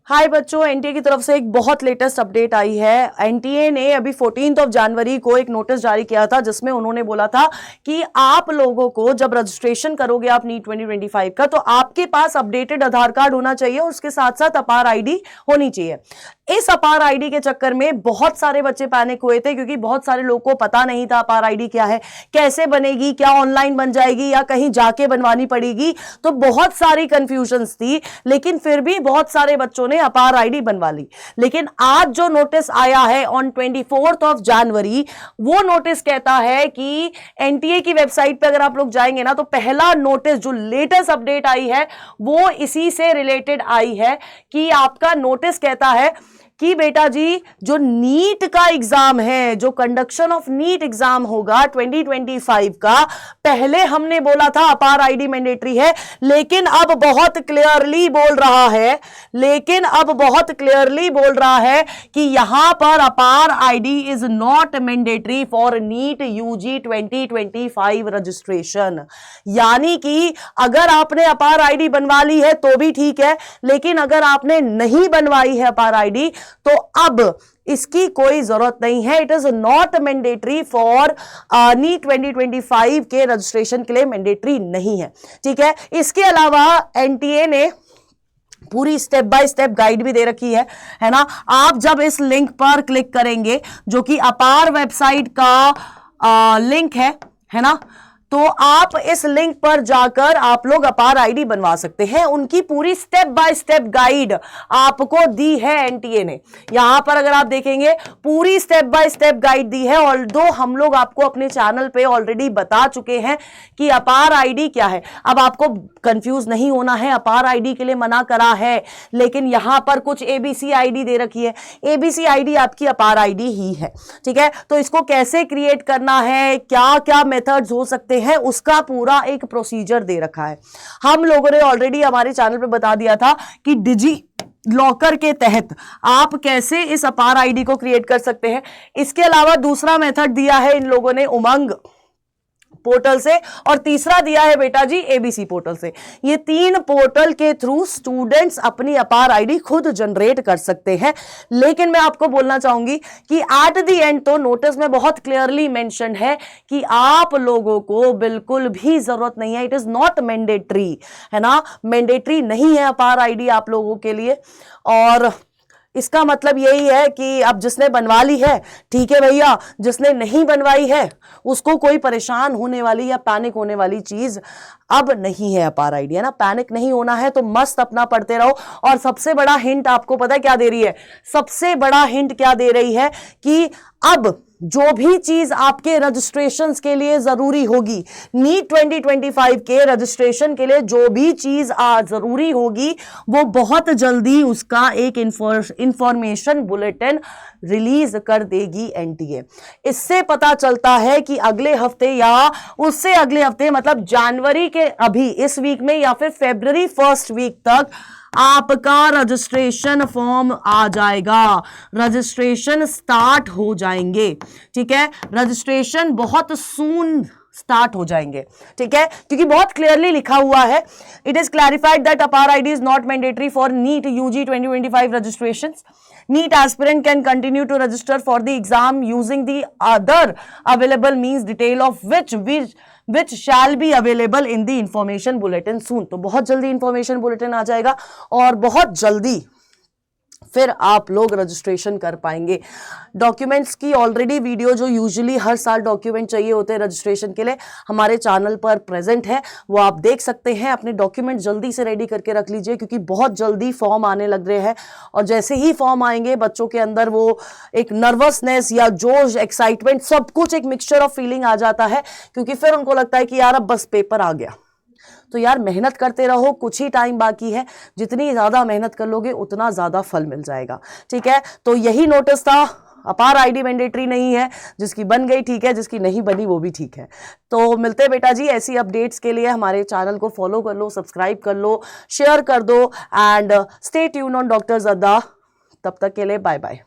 हाय बच्चों, एनटीए की तरफ से एक बहुत लेटेस्ट अपडेट आई है। एनटीए ने अभी 14 जनवरी को एक नोटिस जारी किया था जिसमें उन्होंने बोला था कि आप लोगों को जब रजिस्ट्रेशन करोगे आप नीट 2025 का, तो आपके पास अपडेटेड आधार कार्ड होना चाहिए और उसके साथ साथ अपार आईडी होनी चाहिए। इस अपार आईडी के चक्कर में बहुत सारे बच्चे पैनिक हुए थे क्योंकि बहुत सारे लोगों को पता नहीं था अपार आईडी क्या है, कैसे बनेगी, क्या ऑनलाइन बन जाएगी या कहीं जाके बनवानी पड़ेगी। तो बहुत सारी कंफ्यूजन्स थी, लेकिन फिर भी बहुत सारे बच्चों ने अपार आईडी बनवा ली। लेकिन आज जो नोटिस आया है ऑन 24 जनवरी, वो नोटिस कहता है कि एनटीए की वेबसाइट पे अगर आप लोग जाएंगे ना, तो पहला नोटिस जो लेटेस्ट अपडेट आई है वो इसी से रिलेटेड आई है कि आपका नोटिस कहता है कि बेटा जी जो नीट का एग्जाम है, जो कंडक्शन ऑफ नीट एग्जाम होगा 2025 का, पहले हमने बोला था अपार आईडी मैंडेटरी है, लेकिन अब बहुत क्लियरली बोल रहा है कि यहां पर APAAR ID is not mandatory for NEET UG 2025 registration. यानी कि अगर आपने अपार आईडी बनवा ली है तो भी ठीक है, लेकिन अगर आपने नहीं बनवाई है अपार आईडी तो अब इसकी कोई जरूरत नहीं है। It is not mandatory for NEET 2025 के रजिस्ट्रेशन के लिए मैंडेटरी नहीं है। ठीक है, इसके अलावा एनटीए ने पूरी स्टेप बाय स्टेप गाइड भी दे रखी है ना। आप जब इस लिंक पर क्लिक करेंगे जो कि अपार वेबसाइट का लिंक है ना, तो आप इस लिंक पर जाकर आप लोग अपार आईडी बनवा सकते हैं। उनकी पूरी स्टेप बाय स्टेप गाइड आपको दी है एनटीए ने। यहां पर अगर आप देखेंगे पूरी स्टेप बाय स्टेप गाइड दी है। ऑल्दो हम लोग आपको अपने चैनल पे ऑलरेडी बता चुके हैं कि अपार आईडी क्या है। अब आपको कंफ्यूज नहीं होना है, अपार आईडी के लिए मना करा है, लेकिन यहां पर कुछ एबीसी आईडी दे रखी है। एबीसी आईडी आपकी अपार आईडी ही है। ठीक है, तो इसको कैसे क्रिएट करना है, क्या क्या मेथड्स हो सकते है, उसका पूरा एक प्रोसीजर दे रखा है। हम लोगों ने ऑलरेडी हमारे चैनल पे बता दिया था कि डिजी लॉकर के तहत आप कैसे इस अपार आईडी को क्रिएट कर सकते हैं। इसके अलावा दूसरा मेथड दिया है इन लोगों ने उमंग पोर्टल से, और तीसरा दिया है बेटा जी एबीसी पोर्टल से। ये 3 पोर्टल के थ्रू स्टूडेंट्स अपनी अपार आईडी खुद जनरेट कर सकते हैं। लेकिन मैं आपको बोलना चाहूंगी कि एट द एंड तो नोटिस में बहुत क्लियरली मेंशन है कि आप लोगों को बिल्कुल भी जरूरत नहीं है। इट इज नॉट मैंडेटरी, है ना, मैंडेटरी नहीं है अपार आईडी आप लोगों के लिए। और इसका मतलब यही है कि अब जिसने बनवा ली है ठीक है भैया, जिसने नहीं बनवाई है उसको कोई परेशान होने वाली या पैनिक होने वाली चीज अब नहीं है अपार आईडी, है ना। पैनिक नहीं होना है तो मस्त अपना पढ़ते रहो। और सबसे बड़ा हिंट आपको पता है क्या दे रही है? सबसे बड़ा हिंट क्या दे रही है कि अब जो भी चीज आपके रजिस्ट्रेशंस के लिए जरूरी होगी, नीट 2025 के रजिस्ट्रेशन के लिए जो भी चीज जरूरी होगी, वो बहुत जल्दी उसका एक इंफॉर्मेशन बुलेटिन रिलीज कर देगी एनटीए। इससे पता चलता है कि अगले हफ्ते या उससे अगले हफ्ते, मतलब जनवरी के अभी इस वीक में या फिर फरवरी फर्स्ट वीक तक आपका रजिस्ट्रेशन फॉर्म आ जाएगा, रजिस्ट्रेशन स्टार्ट हो जाएंगे। ठीक है, रजिस्ट्रेशन बहुत सून स्टार्ट हो जाएंगे। ठीक है, क्योंकि बहुत क्लियरली लिखा हुआ है, it is clarified that APAAR ID is not mandatory for NEET UG 2025 registrations. NEET aspirant can continue to register for the exam using the other available means, detail of which shall be available in the information bulletin soon. तो बहुत जल्दी information bulletin आ जाएगा और बहुत जल्दी फिर आप लोग रजिस्ट्रेशन कर पाएंगे। डॉक्यूमेंट्स की ऑलरेडी वीडियो जो यूजुअली हर साल डॉक्यूमेंट चाहिए होते हैं रजिस्ट्रेशन के लिए, हमारे चैनल पर प्रेजेंट है, वो आप देख सकते हैं। अपने डॉक्यूमेंट जल्दी से रेडी करके रख लीजिए क्योंकि बहुत जल्दी फॉर्म आने लग रहे हैं। और जैसे ही फॉर्म आएंगे बच्चों के अंदर वो एक नर्वसनेस या जोश, एक्साइटमेंट, सब कुछ एक मिक्सचर ऑफ फीलिंग आ जाता है क्योंकि फिर उनको लगता है कि यार अब बस पेपर आ गया। तो यार मेहनत करते रहो, कुछ ही टाइम बाकी है, जितनी ज्यादा मेहनत कर लोगे उतना ज्यादा फल मिल जाएगा। ठीक है, तो यही नोटिस था। अपार आईडी मैंडेटरी नहीं है, जिसकी बन गई ठीक है, जिसकी नहीं बनी वो भी ठीक है। तो मिलते हैं बेटा जी ऐसी अपडेट्स के लिए। हमारे चैनल को फॉलो कर लो, सब्सक्राइब कर लो, शेयर कर दो and stay tune on doctor Zadda. तब तक के लिए बाय बाय।